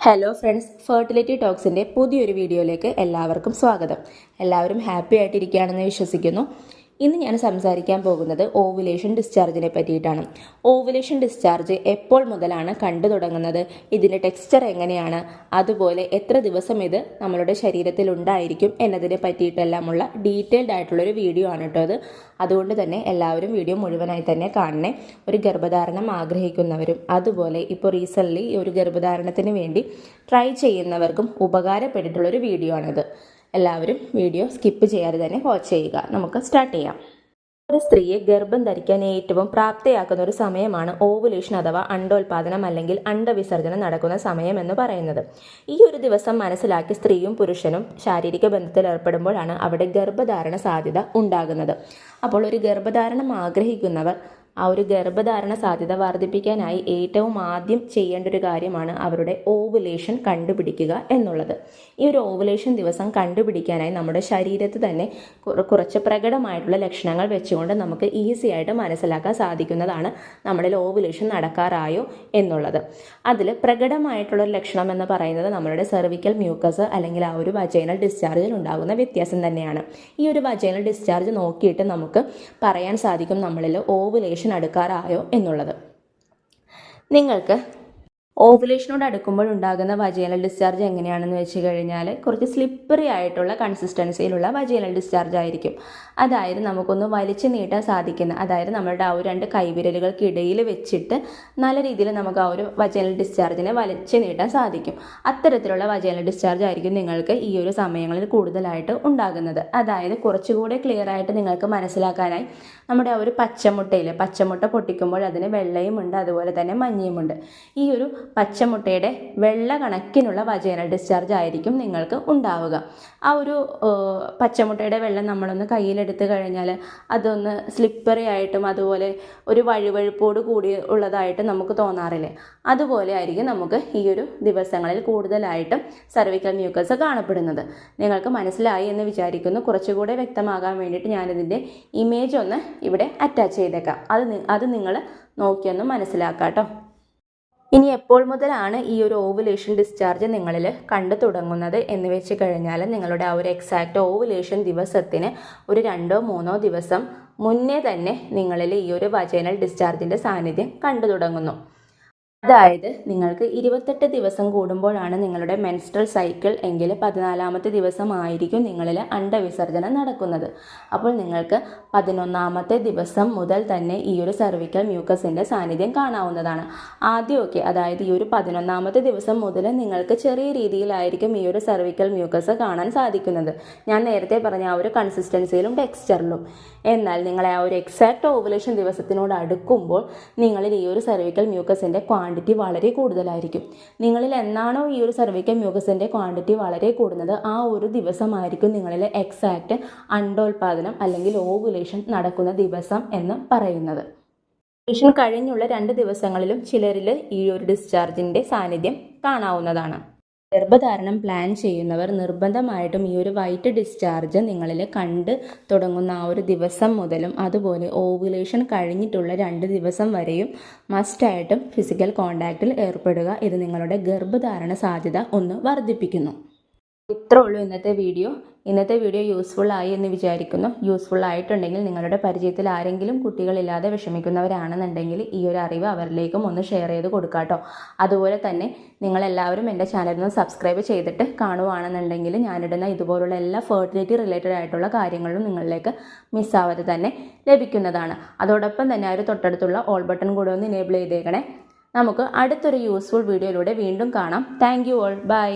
Hello friends, fertility ടോക്സിൻ്റെ പുതിയൊരു വീഡിയോയിലേക്ക് എല്ലാവർക്കും സ്വാഗതം. എല്ലാവരും ഹാപ്പി ആയിട്ടിരിക്കുകയാണെന്ന് വിശ്വസിക്കുന്നു. ഇന്ന് ഞാൻ സംസാരിക്കാൻ പോകുന്നത് ഓവുലേഷൻ ഡിസ്ചാർജിനെ പറ്റിയിട്ടാണ്. ഓവുലേഷൻ ഡിസ്ചാർജ് എപ്പോൾ മുതലാണ് കണ്ടു തുടങ്ങുന്നത്, ഇതിൻ്റെ ടെക്സ്ചർ എങ്ങനെയാണ്, അതുപോലെ എത്ര ദിവസം ഇത് നമ്മളുടെ ശരീരത്തിൽ ഉണ്ടായിരിക്കും എന്നതിനെ പറ്റിയിട്ടെല്ലാമുള്ള ഡീറ്റെയിൽഡ് ആയിട്ടുള്ളൊരു വീഡിയോ ആണ് കേട്ടോ അത്. അതുകൊണ്ട് തന്നെ എല്ലാവരും വീഡിയോ മുഴുവനായി തന്നെ കാണണേ. ഒരു ഗർഭധാരണം ആഗ്രഹിക്കുന്നവരും അതുപോലെ ഇപ്പോൾ റീസെൻ്റ്ലി ഒരു ഗർഭധാരണത്തിന് വേണ്ടി ട്രൈ ചെയ്യുന്നവർക്കും ഉപകാരപ്പെട്ടിട്ടുള്ളൊരു വീഡിയോ ആണിത്. എല്ലാവരും വീഡിയോ സ്കിപ്പ് ചെയ്യാതെ തന്നെ വാച്ച് ചെയ്യുക. നമുക്ക് സ്റ്റാർട്ട് ചെയ്യാം. ഒരു സ്ത്രീയെ ഗർഭം ധരിക്കാൻ ഏറ്റവും പ്രാപ്തയാക്കുന്ന ഒരു സമയമാണ് ഓവുലേഷൻ അഥവാ അണ്ടോൽപാദനം അല്ലെങ്കിൽ അണ്ടവിസർജനം നടക്കുന്ന സമയം എന്ന് പറയുന്നത്. ഈ ഒരു ദിവസം മനസ്സിലാക്കി സ്ത്രീയും പുരുഷനും ശാരീരിക ബന്ധത്തിൽ ഏർപ്പെടുമ്പോഴാണ് അവിടെ ഗർഭധാരണ സാധ്യത ഉണ്ടാകുന്നത്. അപ്പോൾ ഒരു ഗർഭധാരണം ആഗ്രഹിക്കുന്നവർ ആ ഒരു ഗർഭധാരണ സാധ്യത വർദ്ധിപ്പിക്കാനായി ഏറ്റവും ആദ്യം ചെയ്യേണ്ട ഒരു കാര്യമാണ് അവരുടെ ഓവുലേഷൻ കണ്ടുപിടിക്കുക എന്നുള്ളത്. ഈ ഒരു ഓവുലേഷൻ ദിവസം കണ്ടുപിടിക്കാനായി നമ്മുടെ ശരീരത്ത് തന്നെ കുറച്ച് പ്രകടമായിട്ടുള്ള ലക്ഷണങ്ങൾ വെച്ചുകൊണ്ട് നമുക്ക് ഈസി ആയിട്ട് മനസ്സിലാക്കാൻ സാധിക്കുന്നതാണ് നമ്മളിൽ ഓവുലേഷൻ നടക്കാറായോ എന്നുള്ളത്. അതിൽ പ്രകടമായിട്ടുള്ള ലക്ഷണം എന്ന് പറയുന്നത് നമ്മളുടെ സെർവിക്കൽ മ്യൂക്കസ് അല്ലെങ്കിൽ ആ ഒരു വജൈനൽ ഡിസ്ചാർജിൽ ഉണ്ടാകുന്ന വ്യത്യാസം തന്നെയാണ്. ഈ ഒരു വജൈനൽ ഡിസ്ചാർജ് നോക്കിയിട്ട് നമുക്ക് പറയാൻ സാധിക്കും നമ്മളിൽ ഓവുലേഷൻ അടുക്കാറായോ എന്നുള്ളത്. നിങ്ങൾക്ക് ഓവുലേഷനോട് അടുക്കുമ്പോൾ ഉണ്ടാകുന്ന വജൈനൽ ഡിസ്ചാർജ് എങ്ങനെയാണെന്ന് വെച്ച് കഴിഞ്ഞാൽ കുറച്ച് സ്ലിപ്പറി ആയിട്ടുള്ള കൺസിസ്റ്റൻസിയിലുള്ള വജൈനൽ ഡിസ്ചാർജ് ആയിരിക്കും. അതായത് നമുക്കൊന്ന് വലിച്ചു നീട്ടാൻ സാധിക്കുന്ന, അതായത് നമ്മളുടെ ആ ഒരു രണ്ട് കൈവിരലുകൾക്കിടയിൽ വെച്ചിട്ട് നല്ല രീതിയിൽ നമുക്ക് ആ ഒരു വജൈനൽ ഡിസ്ചാർജിനെ വലിച്ചു നീട്ടാൻ സാധിക്കും. അത്തരത്തിലുള്ള വജൈനൽ ഡിസ്ചാർജ് ആയിരിക്കും നിങ്ങൾക്ക് ഈ ഒരു സമയങ്ങളിൽ കൂടുതലായിട്ട് ഉണ്ടാകുന്നത്. അതായത് കുറച്ചുകൂടെ ക്ലിയർ ആയിട്ട് നിങ്ങൾക്ക് മനസ്സിലാക്കാനായി നമ്മുടെ ആ ഒരു പച്ചമുട്ട പൊട്ടിക്കുമ്പോൾ അതിന് വെള്ളയുമുണ്ട് അതുപോലെ തന്നെ മഞ്ഞയുമുണ്ട്. ഈ ഒരു പച്ചമുട്ടയുടെ വെള്ള കണക്കിനുള്ള വജൈനൽ ഡിസ്ചാർജ് ആയിരിക്കും നിങ്ങൾക്ക് ഉണ്ടാവുക. ആ ഒരു പച്ചമുട്ടയുടെ വെള്ളം നമ്മളൊന്ന് കയ്യിലെടുത്ത് കഴിഞ്ഞാൽ അതൊന്ന് സ്ലിപ്പറി ആയിട്ടും അതുപോലെ ഒരു വഴുവഴുപ്പോട് കൂടി ഉള്ളതായിട്ട് നമുക്ക് തോന്നാറില്ലേ? അതുപോലെ ആയിരിക്കും നമുക്ക് ഈ ഒരു ദിവസങ്ങളിൽ കൂടുതലായിട്ടും സെർവിക്കൽ മ്യൂക്കസ് കാണപ്പെടുന്നത്. നിങ്ങൾക്ക് മനസ്സിലായി എന്ന് വിചാരിക്കുന്നു. കുറച്ചുകൂടെ വ്യക്തമാകാൻ വേണ്ടിയിട്ട് ഞാനിതിൻ്റെ ഇമേജ് ഒന്ന് ഇവിടെ അറ്റാച്ച് ചെയ്തേക്കാം. അത് നിങ്ങൾ നോക്കിയൊന്ന് മനസ്സിലാക്കാം കേട്ടോ. ഇനി എപ്പോൾ മുതലാണ് ഈ ഒരു ഓവുലേഷൻ ഡിസ്ചാർജ് നിങ്ങളിൽ കണ്ടു തുടങ്ങുന്നത് എന്ന് വെച്ച് കഴിഞ്ഞാൽ നിങ്ങളുടെ ആ ഒരു എക്സാക്റ്റ് ഓവുലേഷൻ ദിവസത്തിന് ഒരു 2-3 ദിവസം മുന്നേ തന്നെ നിങ്ങളിൽ ഈ ഒരു വജൈനൽ ഡിസ്ചാർജിൻ്റെ സാന്നിധ്യം കണ്ടു തുടങ്ങുന്നു. അതായത് നിങ്ങൾക്ക് 28 ദിവസം കൂടുമ്പോഴാണ് നിങ്ങളുടെ മെൻസ്ട്രൽ സൈക്കിൾ എങ്കിൽ 14ാമത്തെ ദിവസമായിരിക്കും നിങ്ങളിൽ അണ്ടവിസർജനം നടക്കുന്നത്. അപ്പോൾ നിങ്ങൾക്ക് 11ാമത്തെ ദിവസം മുതൽ തന്നെ ഈ ഒരു സെർവിക്കൽ മ്യൂക്കസിൻ്റെ സാന്നിധ്യം കാണാവുന്നതാണ്. ആദ്യമൊക്കെ അതായത് ഈ ഒരു 11ാമത്തെ ദിവസം മുതൽ നിങ്ങൾക്ക് ചെറിയ രീതിയിലായിരിക്കും ഈ ഒരു സെർവിക്കൽ മ്യൂക്കസ് കാണാൻ സാധിക്കുന്നത്. ഞാൻ നേരത്തെ പറഞ്ഞ ആ ഒരു കൺസിസ്റ്റൻസിയിലും ടെക്സ്ചറിലും. എന്നാൽ നിങ്ങളെ ആ ഒരു എക്സാക്റ്റ് ഓവുലേഷൻ ദിവസത്തിനോട് അടുക്കുമ്പോൾ നിങ്ങളിൽ ഈ ഒരു സെർവിക്കൽ മ്യൂക്കസിൻ്റെ ക്വാണ്ടിറ്റി വളരെ കൂടുതലായിരിക്കും. നിങ്ങളിൽ എന്നാണോ ഈ ഒരു സെർവിക്കൽ മ്യൂക്കസിൻ്റെ ക്വാണ്ടിറ്റി വളരെ കൂടുന്നത് ആ ഒരു ദിവസമായിരിക്കും നിങ്ങളിൽ എക്സാക്റ്റ് അണ്ടോൽപാദനം അല്ലെങ്കിൽ ഓവുലേഷൻ നടക്കുന്ന ദിവസം എന്ന് പറയുന്നത്. ഓവുലേഷൻ കഴിഞ്ഞുള്ള 2 ദിവസങ്ങളിലും ചിലരിൽ ഈ ഒരു ഡിസ്ചാർജിൻ്റെ സാന്നിധ്യം കാണാവുന്നതാണ്. ഗർഭധാരണം പ്ലാൻ ചെയ്യുന്നവർ നിർബന്ധമായിട്ടും ഈ ഒരു വൈറ്റ് ഡിസ്ചാർജ് നിങ്ങളിൽ കണ്ട് തുടങ്ങുന്ന ആ ഒരു ദിവസം മുതലും അതുപോലെ ഓവുലേഷൻ കഴിഞ്ഞിട്ടുള്ള 2 ദിവസം വരെയും മസ്റ്റായിട്ടും ഫിസിക്കൽ കോണ്ടാക്റ്റിൽ ഏർപ്പെടുക. ഇത് നിങ്ങളുടെ ഗർഭധാരണ സാധ്യത ഒന്ന് വർദ്ധിപ്പിക്കുന്നു. ഇത്രേ ഉള്ളൂ ഇന്നത്തെ വീഡിയോ യൂസ്ഫുൾ ആയി എന്ന് വിചാരിക്കുന്നു. യൂസ്ഫുൾ ആയിട്ടുണ്ടെങ്കിൽ നിങ്ങളുടെ പരിചയത്തിൽ ആരെങ്കിലും കുട്ടികളില്ലാതെ വിഷമിക്കുന്നവരാണെന്നുണ്ടെങ്കിൽ ഈ ഒരു അറിവ് അവരിലേക്കും ഒന്ന് ഷെയർ ചെയ്ത് കൊടുക്കാട്ടോ. അതുപോലെ തന്നെ നിങ്ങളെല്ലാവരും എൻ്റെ ചാനലിൽ സബ്സ്ക്രൈബ് ചെയ്തിട്ട് കാണുവാണെന്നുണ്ടെങ്കിൽ ഞാനിടുന്ന ഇതുപോലുള്ള എല്ലാ ഫെർട്ടിലിറ്റി റിലേറ്റഡ് ആയിട്ടുള്ള കാര്യങ്ങളും നിങ്ങളിലേക്ക് മിസ്സാവാതെ തന്നെ ലഭിക്കുന്നതാണ്. അതോടൊപ്പം തന്നെ ആ ഒരു തൊട്ടടുത്തുള്ള ഓൾ ബട്ടൺ കൂടെ ഒന്ന് എനേബിൾ ചെയ്തേക്കണേ. നമുക്ക് അടുത്തൊരു യൂസ്ഫുൾ വീഡിയോയിലൂടെ വീണ്ടും കാണാം. Thank you all. ബൈ.